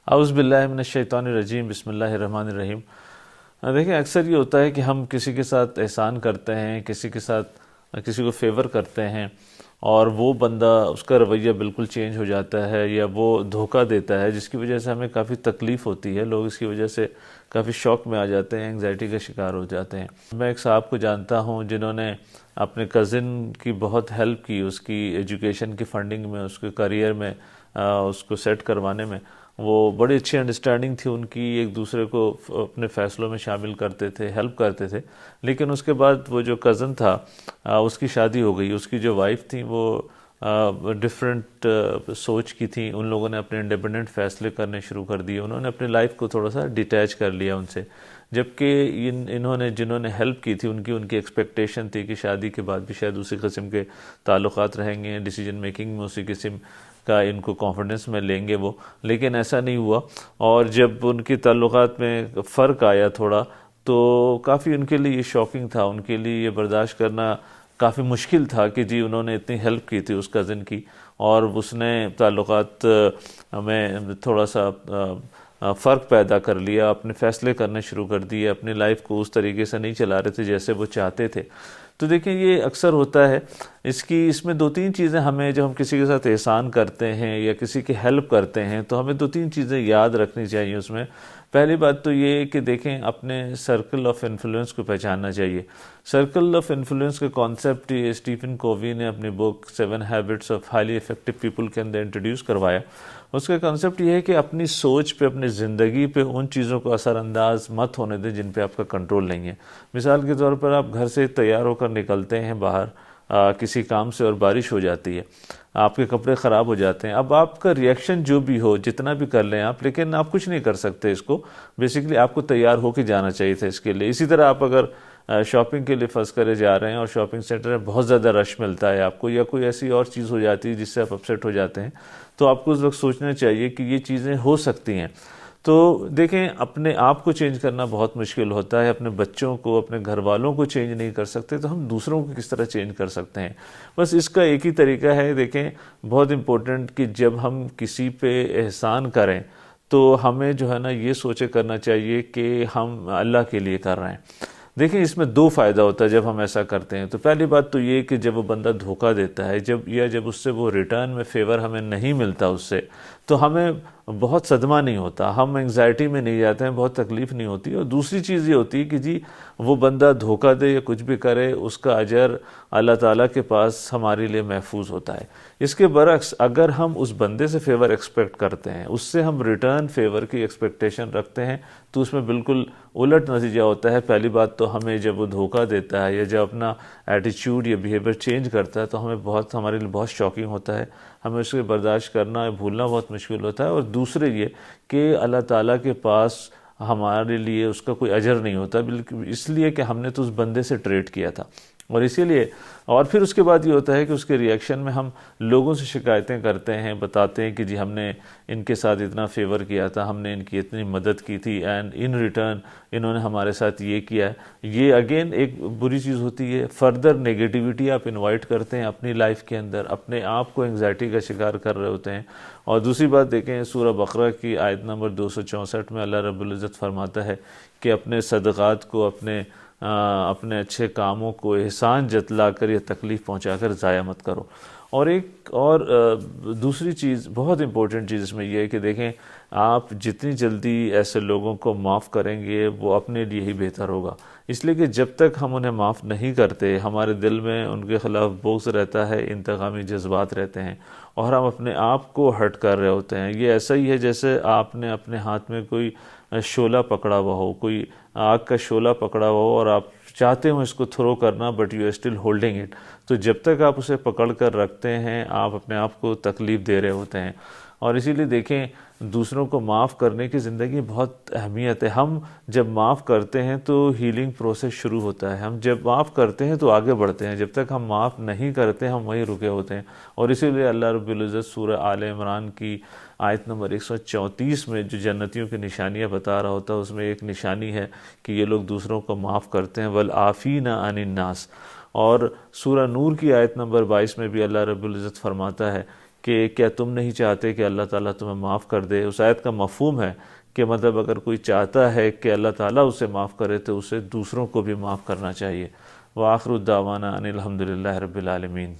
اعوذ باللہ من الشیطان الرجیم، بسم اللہ الرحمن الرحیم۔ دیکھیں، اکثر یہ ہوتا ہے کہ ہم کسی کے ساتھ احسان کرتے ہیں، کسی کو فیور کرتے ہیں، اور وہ بندہ، اس کا رویہ بالکل چینج ہو جاتا ہے یا وہ دھوکہ دیتا ہے، جس کی وجہ سے ہمیں کافی تکلیف ہوتی ہے۔ لوگ اس کی وجہ سے کافی شوق میں آ جاتے ہیں، انگزائٹی کا شکار ہو جاتے ہیں۔ میں ایک صاحب کو جانتا ہوں جنہوں نے اپنے کزن کی بہت ہیلپ کی، اس کی ایجوکیشن کی فنڈنگ میں، اس کے کیریئر میں، اس کو سیٹ کروانے میں۔ وہ بڑی اچھی انڈرسٹینڈنگ تھی ان کی، ایک دوسرے کو اپنے فیصلوں میں شامل کرتے تھے، ہیلپ کرتے تھے۔ لیکن اس کے بعد وہ جو کزن تھا، اس کی شادی ہو گئی۔ اس کی جو وائف تھیں وہ ڈفرینٹ سوچ کی تھیں۔ ان لوگوں نے اپنے انڈیپینڈنٹ فیصلے کرنے شروع کر دیے، انہوں نے اپنی لائف کو تھوڑا سا ڈیٹیچ کر لیا ان سے، جبکہ جنہوں نے ہیلپ کی تھی، ان کی ایکسپیکٹیشن تھی کہ شادی کے بعد بھی شاید اسی قسم کے تعلقات رہیں گے، ڈیسیجن میکنگ میں اسی قسم کا ان کو کانفیڈنس میں لیں گے وہ، لیکن ایسا نہیں ہوا۔ اور جب ان کی تعلقات میں فرق آیا تھوڑا، تو کافی ان کے لیے یہ شاکنگ تھا، ان کے لیے یہ برداشت کرنا کافی مشکل تھا کہ جی انہوں نے اتنی ہیلپ کی تھی اس کزن کی، اور اس نے تعلقات میں تھوڑا سا فرق پیدا کر لیا، اپنے فیصلے کرنے شروع کر دیے، اپنی لائف کو اس طریقے سے نہیں چلا رہے تھے جیسے وہ چاہتے تھے۔ تو دیکھیں، یہ اکثر ہوتا ہے۔ اس میں دو تین چیزیں ہمیں، جب ہم کسی کے ساتھ احسان کرتے ہیں یا کسی کی ہیلپ کرتے ہیں، تو ہمیں دو تین چیزیں یاد رکھنی چاہیے اس میں۔ پہلی بات تو یہ کہ دیکھیں، اپنے سرکل آف انفلوئنس کو پہچاننا چاہیے۔ سرکل آف انفلوئنس کا کانسیپٹ اسٹیفن کووی نے اپنی book 7 habits of highly effective people کے اندر انٹروڈیوس کروایا۔ اس کا کانسیپٹ یہ ہے کہ اپنی سوچ پہ، اپنی زندگی پہ ان چیزوں کو اثر انداز مت ہونے دیں جن پہ آپ کا کنٹرول نہیں ہے۔ مثال کے طور پر، آپ گھر سے تیار ہو کر نکلتے ہیں باہر کسی کام سے، اور بارش ہو جاتی ہے، آپ کے کپڑے خراب ہو جاتے ہیں۔ اب آپ کا ریئیکشن جو بھی ہو، جتنا بھی کر لیں آپ، لیکن آپ کچھ نہیں کر سکتے اس کو۔ بیسیکلی آپ کو تیار ہو کے جانا چاہیے تھا اس کے لیے۔ اسی طرح آپ اگر شاپنگ کے لیے فرض کرے جا رہے ہیں، اور شاپنگ سینٹر میں بہت زیادہ رش ملتا ہے آپ کو، یا کوئی ایسی اور چیز ہو جاتی ہے جس سے آپ اپسیٹ ہو جاتے ہیں، تو آپ کو اس وقت سوچنا چاہیے کہ یہ چیزیں ہو سکتی ہیں۔ تو دیکھیں، اپنے آپ کو چینج کرنا بہت مشکل ہوتا ہے، اپنے بچوں کو، اپنے گھر والوں کو چینج نہیں کر سکتے، تو ہم دوسروں کو کس طرح چینج کر سکتے ہیں؟ بس اس کا ایک ہی طریقہ ہے۔ دیکھیں، بہت امپورٹنٹ کہ جب ہم کسی پہ احسان کریں تو ہمیں جو ہے نا، یہ سوچے کرنا چاہیے کہ ہم اللہ کے لیے کر رہے ہیں۔ دیکھیں، اس میں دو فائدہ ہوتا ہے جب ہم ایسا کرتے ہیں۔ تو پہلی بات تو یہ کہ جب وہ بندہ دھوکہ دیتا ہے، جب اس سے وہ ریٹرن میں فیور ہمیں نہیں ملتا اس سے، تو ہمیں بہت صدمہ نہیں ہوتا، ہم انگزائٹی میں نہیں جاتے ہیں، بہت تکلیف نہیں ہوتی۔ اور دوسری چیز یہ ہوتی ہے کہ جی وہ بندہ دھوکہ دے یا کچھ بھی کرے، اس کا اجر اللہ تعالیٰ کے پاس ہمارے لیے محفوظ ہوتا ہے۔ اس کے برعکس، اگر ہم اس بندے سے فیور ایکسپیکٹ کرتے ہیں، اس سے ہم ریٹرن فیور کی ایکسپیکٹیشن رکھتے ہیں، تو اس میں بالکل الٹ نتیجہ ہوتا ہے۔ پہلی بات تو ہمیں جب وہ دھوکہ دیتا ہے یا جب اپنا ایٹیچیوڈ یا بیہیویئر چینج کرتا ہے، تو ہمارے لیے بہت شاکنگ ہوتا ہے، ہمیں اس کو برداشت کرنا یا بھولنا بہت مشکل ہوتا ہے۔ اور دوسرے یہ کہ اللہ تعالیٰ کے پاس ہمارے لیے اس کا کوئی اجر نہیں ہوتا، بلکہ اس لیے کہ ہم نے تو اس بندے سے ٹریٹ کیا تھا، اور اسی لیے۔ اور پھر اس کے بعد یہ ہوتا ہے کہ اس کے ریئیکشن میں ہم لوگوں سے شکایتیں کرتے ہیں، بتاتے ہیں کہ جی ہم نے ان کے ساتھ اتنا فیور کیا تھا، ہم نے ان کی اتنی مدد کی تھی، اینڈ ان ریٹرن انہوں نے ہمارے ساتھ یہ کیا ہے۔ یہ اگین ایک بری چیز ہوتی ہے۔ فردر نیگیٹیوٹی آپ انوائٹ کرتے ہیں اپنی لائف کے اندر، اپنے آپ کو انگزائٹی کا شکار کر رہے ہوتے ہیں۔ اور دوسری بات دیکھیں، سورہ بقرہ کی آیت نمبر 264 میں اللہ رب العزت فرماتا ہے کہ اپنے صدقات کو، اپنے اچھے کاموں کو احسان جتلا کر یا تکلیف پہنچا کر ضائع مت کرو۔ اور دوسری چیز، بہت امپورٹنٹ چیز اس میں یہ ہے کہ دیکھیں، آپ جتنی جلدی ایسے لوگوں کو معاف کریں گے، وہ اپنے لیے ہی بہتر ہوگا۔ اس لیے کہ جب تک ہم انہیں معاف نہیں کرتے، ہمارے دل میں ان کے خلاف بغض رہتا ہے، انتقامی جذبات رہتے ہیں، اور ہم اپنے آپ کو ہرٹ کر رہے ہوتے ہیں۔ یہ ایسا ہی ہے جیسے آپ نے اپنے ہاتھ میں کوئی شعلہ پکڑا ہوا ہو، کوئی آگ کا شعلہ پکڑا ہوا ہو، اور آپ چاہتے ہو اس کو تھرو کرنا، but you are still holding it. تو جب تک آپ اسے پکڑ کر رکھتے ہیں، آپ اپنے آپ کو تکلیف دے رہے ہوتے ہیں۔ اور اسی لیے دیکھیں، دوسروں کو معاف کرنے کی زندگی بہت اہمیت ہے۔ ہم جب معاف کرتے ہیں تو ہیلنگ پروسیس شروع ہوتا ہے۔ ہم جب معاف کرتے ہیں تو آگے بڑھتے ہیں، جب تک ہم معاف نہیں کرتے ہم وہیں رکے ہوتے ہیں۔ اور اسی لیے اللہ رب العزت سورہ آل عمران کی آیت نمبر 134 میں جو جنتیوں کی نشانیاں بتا رہا ہوتا ہے، اس میں ایک نشانی ہے کہ یہ لوگ دوسروں کو معاف کرتے ہیں، والعافین عن الناس۔ اور سورہ نور کی آیت نمبر 22 میں بھی اللہ رب العزت فرماتا ہے کہ کیا تم نہیں چاہتے کہ اللہ تعالیٰ تمہیں معاف کر دے؟ اس آیت کا مفہوم ہے کہ مطلب اگر کوئی چاہتا ہے کہ اللہ تعالیٰ اسے معاف کرے تو اسے دوسروں کو بھی معاف کرنا چاہیے۔ وآخر الدعوانا ان الحمد للہ رب العالمین۔